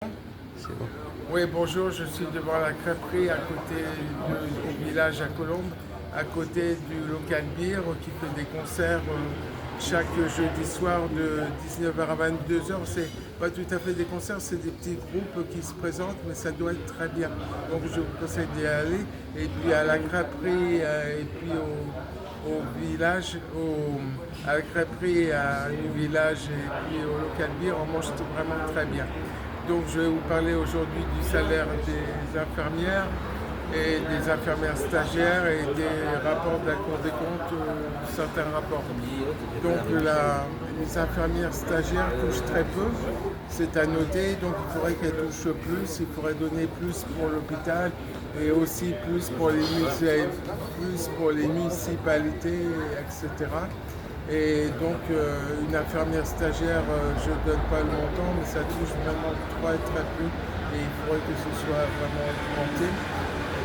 C'est bon. Oui, bonjour, je suis devant la crêperie au village à Colombes, à côté du local Beer qui fait des concerts chaque jeudi soir de 19h à 22h. C'est pas tout à fait des concerts, c'est des petits groupes qui se présentent, mais ça doit être très bien. Donc je vous conseille d'y aller. Et puis à la crêperie et puis au village, à la crêperie, du village et puis au local Beer, on mange vraiment très bien. Donc je vais vous parler aujourd'hui du salaire des infirmières et des infirmières stagiaires et des rapports de la Cour des comptes, certains rapports. Donc les infirmières stagiaires touchent très peu, c'est à noter, donc il faudrait qu'elles touchent plus, il faudrait donner plus pour l'hôpital et aussi plus pour les municipalités, etc. Et donc une infirmière stagiaire, je ne donne pas le montant, mais ça touche vraiment très peu et il faudrait que ce soit vraiment augmenté.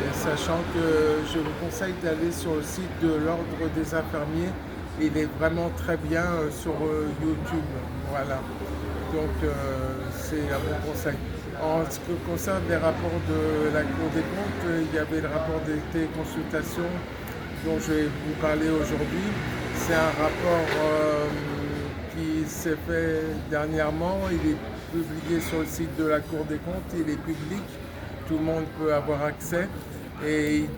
Et sachant que je vous conseille d'aller sur le site de l'Ordre des infirmiers, il est vraiment très bien sur YouTube. Voilà. Donc c'est un bon conseil. En ce qui concerne les rapports de la Cour des comptes, il y avait le rapport des téléconsultations dont je vais vous parler aujourd'hui. C'est un rapport qui s'est fait dernièrement. Il est publié sur le site de la Cour des comptes. Il est public. Tout le monde peut avoir accès. Et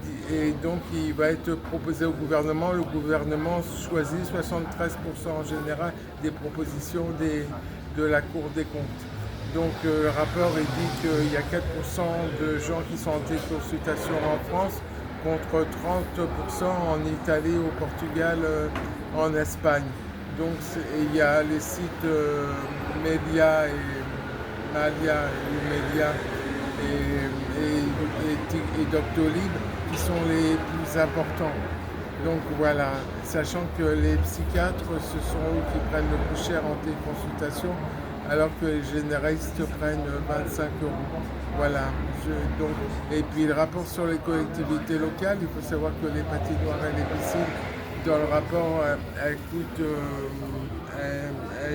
donc, il va être proposé au gouvernement. Le gouvernement choisit 73% en général des propositions de la Cour des comptes. Donc, le rapport il dit qu'il y a 4% de gens qui sont en téléconsultation en France contre 30% en Italie, au Portugal, en Espagne. Donc il y a les sites Media et Malia et Media et Doctolib qui sont les plus importants. Donc voilà, sachant que les psychiatres, ce sont eux qui prennent le plus cher en téléconsultation, alors que les généralistes prennent 25 euros. Voilà. Donc, et puis le rapport sur les collectivités locales, il faut savoir que les patinoires et les piscines, dans le rapport, elles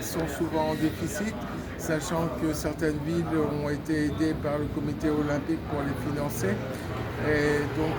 sont souvent en déficit, sachant que certaines villes ont été aidées par le comité olympique pour les financer. Et donc,